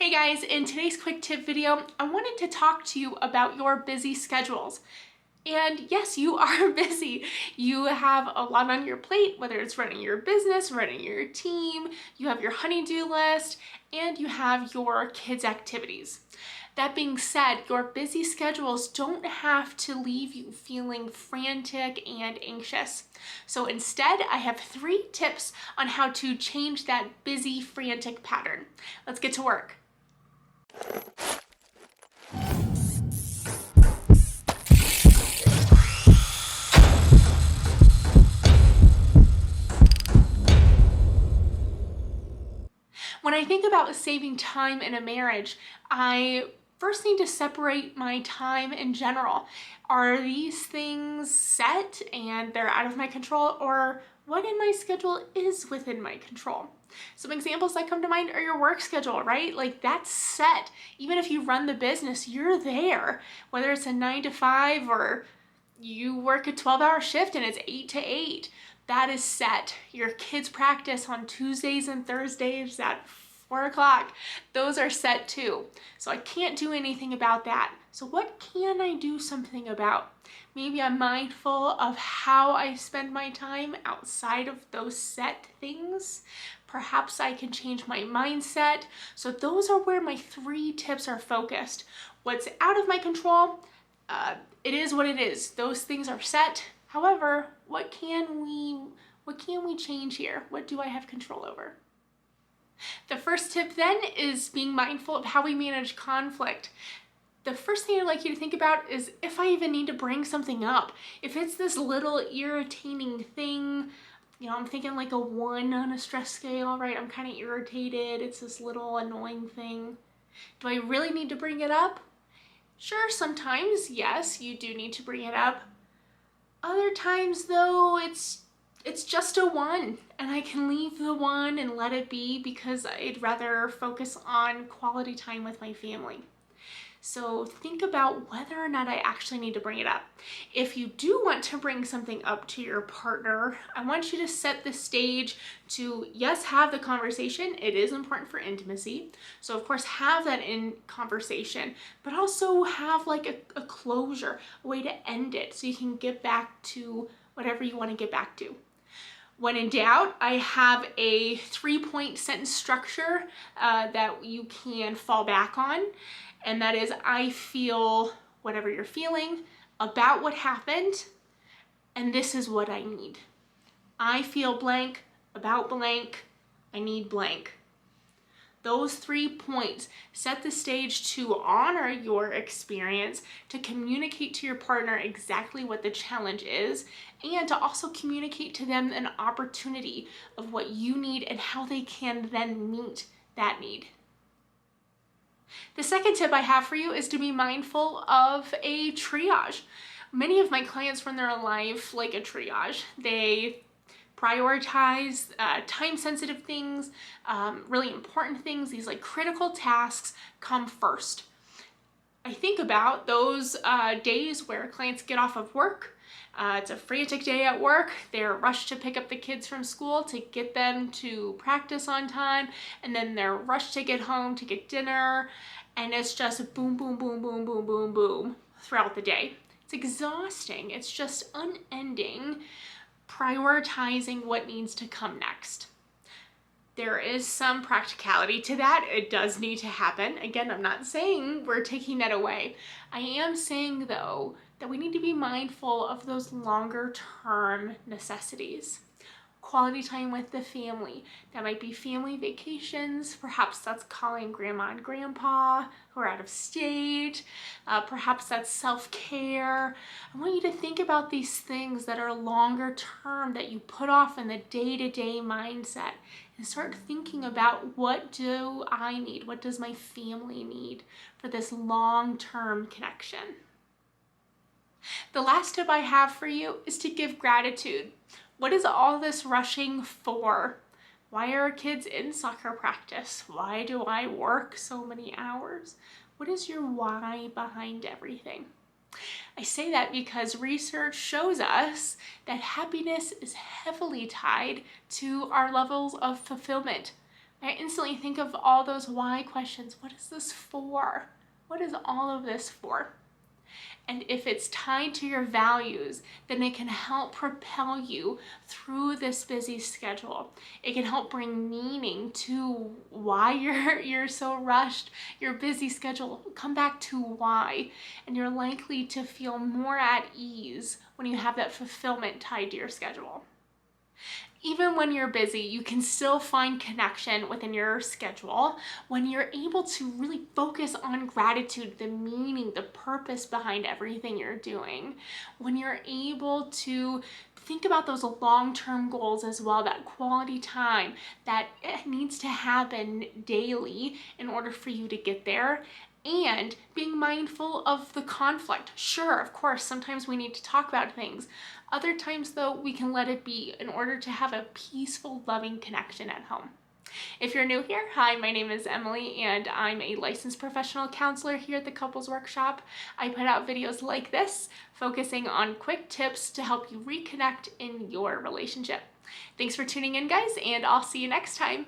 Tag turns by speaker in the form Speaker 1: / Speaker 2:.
Speaker 1: Hey guys, in today's quick tip video, I wanted to talk to you about your busy schedules. And yes, you are busy. You have a lot on your plate, whether it's running your business, running your team, you have your honey-do list, and you have your kids' activities. That being said, your busy schedules don't have to leave you feeling frantic and anxious. So instead, I have 3 tips on how to change that busy, frantic pattern. Let's get to work. When I think about saving time in a marriage, I first need to separate my time in general. Are these things set and they're out of my control, or what in my schedule is within my control? Some examples that come to mind are your work schedule, right? Like that's set. Even if you run the business, you're there. Whether it's a 9 to 5 or you work a 12-hour shift and it's 8 to 8. That is set. Your kids practice on Tuesdays and Thursdays at 4 o'clock. Those are set too. So I can't do anything about that. So what can I do something about? Maybe I'm mindful of how I spend my time outside of those set things. Perhaps I can change my mindset. So those are where my 3 tips are focused. What's out of my control? It is what it is. Those things are set. However, what can we change here? What do I have control over? The first tip then is being mindful of how we manage conflict. The first thing I'd like you to think about is if I even need to bring something up. If it's this little irritating thing, I'm thinking like a 1 on a stress scale, right? I'm kind of irritated. It's this little annoying thing. Do I really need to bring it up? Sure, sometimes, yes, you do need to bring it up. Other times though, it's just a 1 and I can leave the 1 and let it be because I'd rather focus on quality time with my family. So think about whether or not I actually need to bring it up. If you do want to bring something up to your partner, I want you to set the stage to, yes, have the conversation. It is important for intimacy. So of course, have that in conversation, but also have like a closure, a way to end it so you can get back to whatever you want to get back to. When in doubt, I have a 3-point sentence structure that you can fall back on. And that is, I feel whatever you're feeling about what happened, and this is what I need. I feel blank about blank, I need blank. Those 3 points set the stage to honor your experience, to communicate to your partner exactly what the challenge is, and to also communicate to them an opportunity of what you need and how they can then meet that need. The second tip I have for you is to be mindful of a triage. Many of my clients run their life like a triage. They prioritize time-sensitive things, really important things. These like critical tasks come first. I think about those days where clients get off of work. It's a frantic day at work. They're rushed to pick up the kids from school to get them to practice on time, and then they're rushed to get home to get dinner, and it's just boom, boom, boom, boom, boom, boom, boom throughout the day. It's exhausting. It's just unending prioritizing what needs to come next. There is some practicality to that. It does need to happen. Again, I'm not saying we're taking that away. I am saying though that we need to be mindful of those longer term necessities. Quality time with the family. That might be family vacations. Perhaps that's calling grandma and grandpa who are out of state. Perhaps that's self-care. I want you to think about these things that are longer term that you put off in the day-to-day mindset and start thinking about, what do I need? What does my family need for this long-term connection? The last tip I have for you is to give gratitude. What is all this rushing for? Why are kids in soccer practice? Why do I work so many hours? What is your why behind everything? I say that because research shows us that happiness is heavily tied to our levels of fulfillment. I instantly think of all those why questions. What is this for? What is all of this for? And if it's tied to your values, then it can help propel you through this busy schedule. It can help bring meaning to why you're so rushed, your busy schedule. Come back to why, and you're likely to feel more at ease when you have that fulfillment tied to your schedule. Even when you're busy, you can still find connection within your schedule when you're able to really focus on gratitude, the meaning, the purpose behind everything you're doing. When you're able to think about those long-term goals as well, that quality time that it needs to happen daily in order for you to get there. And being mindful of the conflict. Sure, of course, sometimes we need to talk about things. Other times, though, we can let it be in order to have a peaceful, loving connection at home. If you're new here, hi, my name is Emily, and I'm a licensed professional counselor here at the Couples Workshop. I put out videos like this, focusing on quick tips to help you reconnect in your relationship. Thanks for tuning in, guys, and I'll see you next time.